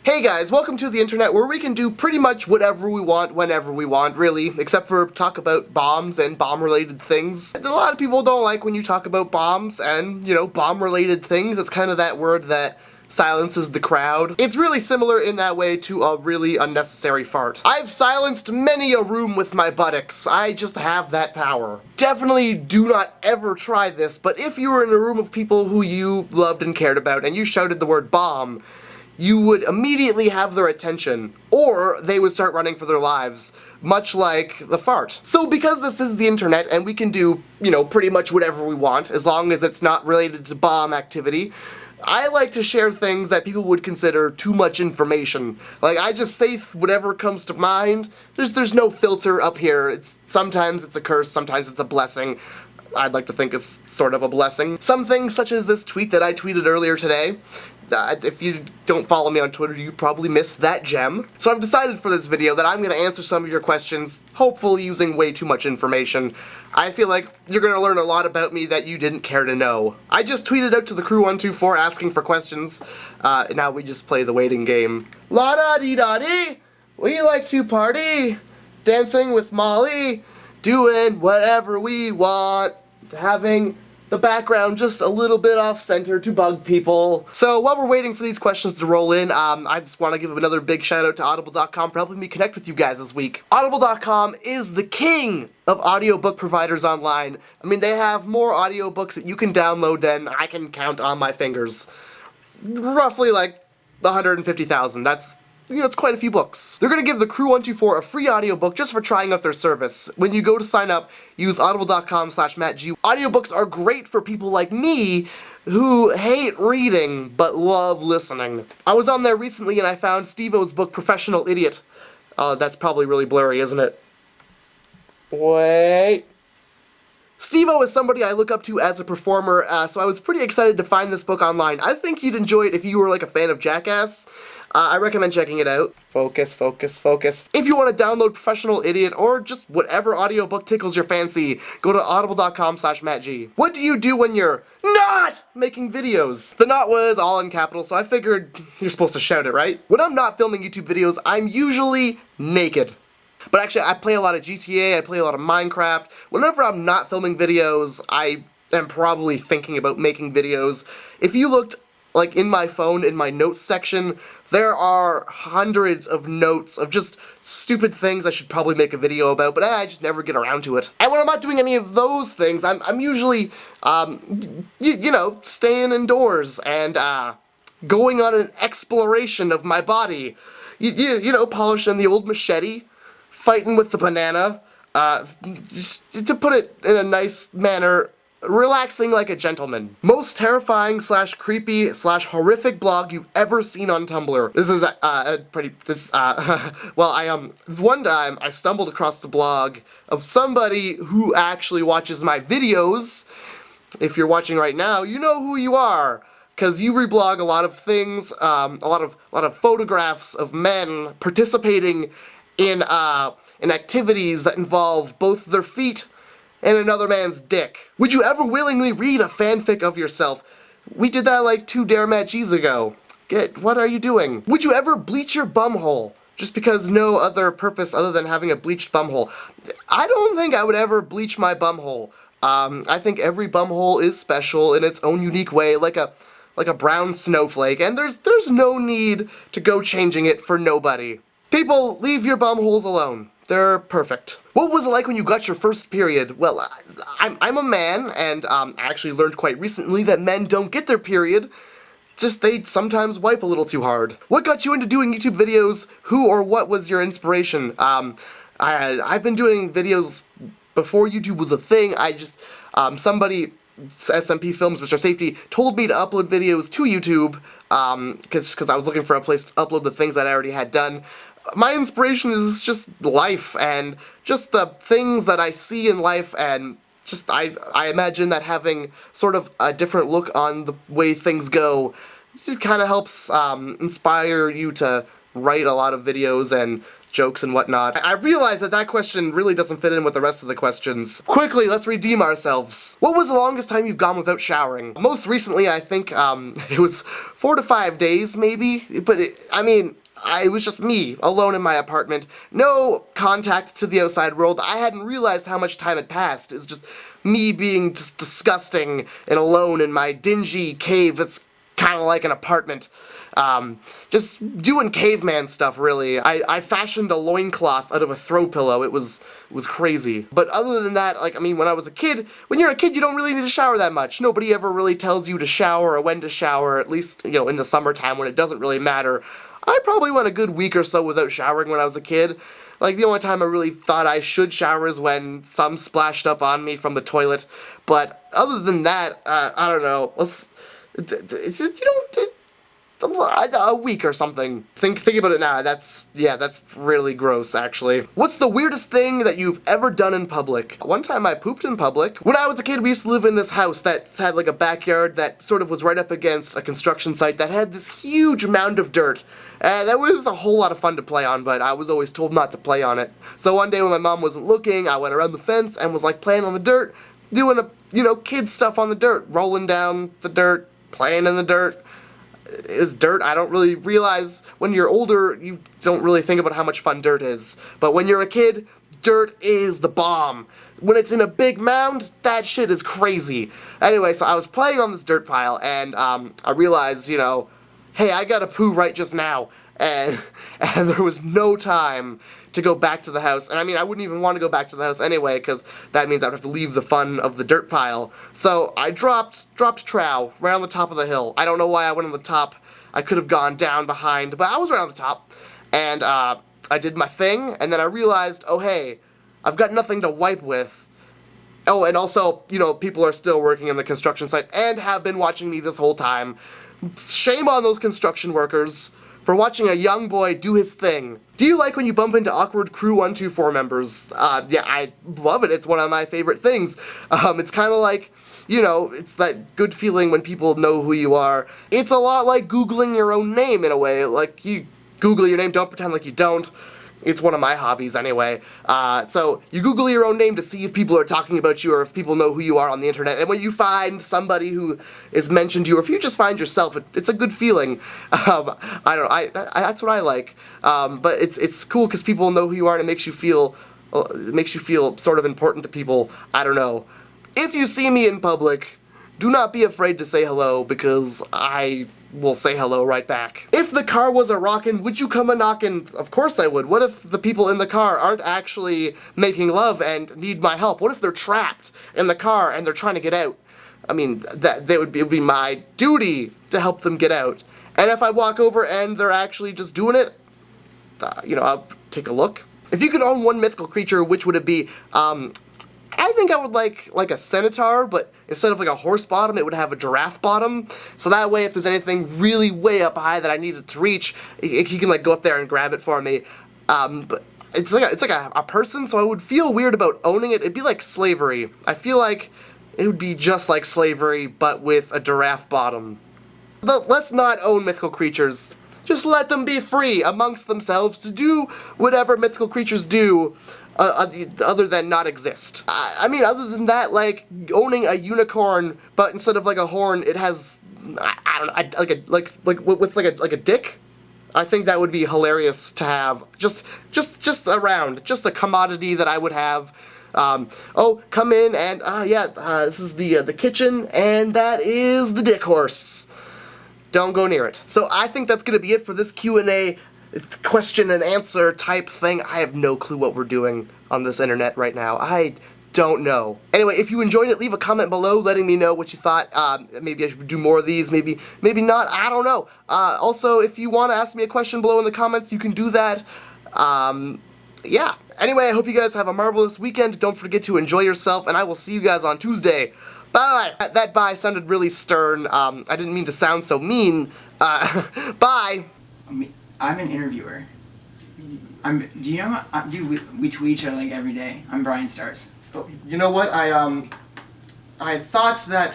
Hey guys, welcome to the internet where we can do pretty much whatever we want, whenever we want, really, except for talk about bombs and bomb-related things. A lot of people don't like when you talk about bombs and, bomb-related things. It's kind of that word that silences the crowd. It's really similar in that way to a really unnecessary fart. I've silenced many a room with my buttocks. I just have that power. Definitely do not ever try this, but if you were in a room of people who you loved and cared about and you shouted the word bomb, you would immediately have their attention, or they would start running for their lives, much like the fart. So because this is the internet and we can do, pretty much whatever we want, as long as it's not related to bomb activity, I like to share things that people would consider too much information. Like, I just say whatever comes to mind. There's no filter up here. Sometimes it's a curse, sometimes it's a blessing. I'd like to think it's sort of a blessing. Some things, such as this tweet that I tweeted earlier today, if you don't follow me on Twitter, you probably missed that gem. So I've decided for this video that I'm going to answer some of your questions, hopefully using way too much information. I feel like you're going to learn a lot about me that you didn't care to know. I just tweeted out to the crew 124 asking for questions. Now we just play the waiting game. La-da-dee-da-dee! We like to party, dancing with Molly, doing whatever we want, having the background just a little bit off-center to bug people. So while we're waiting for these questions to roll in, I just want to give another big shout out to Audible.com for helping me connect with you guys this week. Audible.com is the king of audiobook providers online. I mean, they have more audiobooks that you can download than I can count on my fingers. Roughly like 150,000. That's it's quite a few books. They're going to give the crew 124 a free audiobook just for trying out their service. When you go to sign up, use audible.com/MattG. Audiobooks are great for people like me who hate reading but love listening. I was on there recently and I found Steve-O's book, Professional Idiot. That's probably really blurry, isn't it? Wait. Steve-O is somebody I look up to as a performer, so I was pretty excited to find this book online. I think you'd enjoy it if you were like a fan of Jackass. I recommend checking it out. Focus, focus, focus. If you want to download Professional Idiot or just whatever audiobook tickles your fancy, go to audible.com/MattG. What do you do when you're not making videos? The not was all in capitals, so I figured you're supposed to shout it, right? When I'm not filming YouTube videos, I'm usually naked. But actually, I play a lot of GTA, I play a lot of Minecraft. Whenever I'm not filming videos, I am probably thinking about making videos. If you looked like in my phone, in my notes section, there are hundreds of notes of just stupid things I should probably make a video about, but I just never get around to it. And when I'm not doing any of those things, I'm usually, staying indoors and going on an exploration of my body. Polishing the old machete, fighting with the banana, just to put it in a nice manner, relaxing like a gentleman. Most terrifying / creepy / horrific blog you've ever seen on Tumblr. This is this one time I stumbled across the blog of somebody who actually watches my videos. If you're watching right now, you know who you are, because you reblog a lot of things, a lot of photographs of men participating in activities that involve both their feet and another man's dick. Would you ever willingly read a fanfic of yourself? We did that like 2 Dare Matches ago. What are you doing? Would you ever bleach your bumhole? Just because no other purpose other than having a bleached bumhole. I don't think I would ever bleach my bumhole. I think every bumhole is special in its own unique way, like a brown snowflake, and there's no need to go changing it for nobody. People, leave your bumholes alone. They're perfect. What was it like when you got your first period? Well, I'm a man, and I actually learned quite recently that men don't get their period. Just they sometimes wipe a little too hard. What got you into doing YouTube videos? Who or what was your inspiration? I've been doing videos before YouTube was a thing. Somebody, SMP Films, Mr. Safety, told me to upload videos to YouTube, because I was looking for a place to upload the things that I already had done. My inspiration is just life, and just the things that I see in life, and just I imagine that having sort of a different look on the way things go, it kind of helps inspire you to write a lot of videos and jokes and whatnot. I realize that question really doesn't fit in with the rest of the questions. Quickly, let's redeem ourselves. What was the longest time you've gone without showering? Most recently, I think, it was 4 to 5 days, maybe, but it was just me, alone in my apartment. No contact to the outside world. I hadn't realized how much time had passed. It was just me being just disgusting and alone in my dingy cave that's kind of like an apartment. Just doing caveman stuff, really. I fashioned a loincloth out of a throw pillow. It was crazy. But other than that, like, I mean, when you're a kid, you don't really need to shower that much. Nobody ever really tells you to shower or when to shower, at least, you know, in the summertime when it doesn't really matter. I probably went a good week or so without showering when I was a kid. Like, the only time I really thought I should shower is when some splashed up on me from the toilet. But other than that, I don't know. A week or something. Think about it now. That's really gross, actually. What's the weirdest thing that you've ever done in public? One time I pooped in public. When I was a kid, we used to live in this house that had like a backyard that sort of was right up against a construction site that had this huge mound of dirt. And that was a whole lot of fun to play on, but I was always told not to play on it. So one day when my mom wasn't looking, I went around the fence and was like playing on the dirt, doing kid stuff on the dirt, rolling down the dirt, playing in the dirt. Is dirt. I don't really realize, when you're older, you don't really think about how much fun dirt is. But when you're a kid, dirt is the bomb. When it's in a big mound, that shit is crazy. Anyway, so I was playing on this dirt pile, and I realized, hey, I gotta poo right just now. And there was no time to go back to the house. And I mean, I wouldn't even want to go back to the house anyway, because that means I'd have to leave the fun of the dirt pile. So I dropped trow right on the top of the hill. I don't know why I went on the top. I could have gone down behind, but I was right on the top. And I did my thing, and then I realized, oh hey, I've got nothing to wipe with. Oh, and also, people are still working in the construction site and have been watching me this whole time. Shame on those construction workers for watching a young boy do his thing. Do you like when you bump into awkward Crew 124 members? Yeah, I love it. It's one of my favorite things. It's kind of like, it's that good feeling when people know who you are. It's a lot like Googling your own name in a way. Like, you Google your name, don't pretend like you don't. It's one of my hobbies anyway. So you Google your own name to see if people are talking about you or if people know who you are on the internet. And when you find somebody who is mentioned you, or if you just find yourself, it's a good feeling. That's what I like. But it's cool because people know who you are and it makes you feel sort of important to people. I don't know. If you see me in public, do not be afraid to say hello, because I will say hello right back. If the car was a rockin', would you come a knockin'? Of course I would. What if the people in the car aren't actually making love and need my help? What if they're trapped in the car and they're trying to get out? I mean, it would be my duty to help them get out. And if I walk over and they're actually just doing it, I'll take a look. If you could own one mythical creature, which would it be? I think I would like a centaur, but instead of like a horse bottom, it would have a giraffe bottom. So that way, if there's anything really way up high that I needed to reach, he can like go up there and grab it for me. But it's like a person, so I would feel weird about owning it. It'd be like slavery. I feel like it would be just like slavery, but with a giraffe bottom. But let's not own mythical creatures. Just let them be free amongst themselves to do whatever mythical creatures do. Other than not exist. I mean, other than that, like owning a unicorn, but instead of like a horn, it has I don't know, like a dick. I think that would be hilarious to have. Just around, just a commodity that I would have. Oh, come in and this is the kitchen, and that is the dick horse. Don't go near it. So I think that's gonna be it for this Q&A. Question and answer type thing. I have no clue what we're doing on this internet right now. I don't know. Anyway, if you enjoyed it, leave a comment below letting me know what you thought. Maybe I should do more of these, maybe not, I don't know. Also, if you want to ask me a question below in the comments, you can do that. Yeah. Anyway, I hope you guys have a marvelous weekend. Don't forget to enjoy yourself, and I will see you guys on Tuesday. Bye! That bye sounded really stern. I didn't mean to sound so mean. Bye! I'm an interviewer. Do you know? We tweet each other like every day. I'm Brian Stars. You know what? I thought that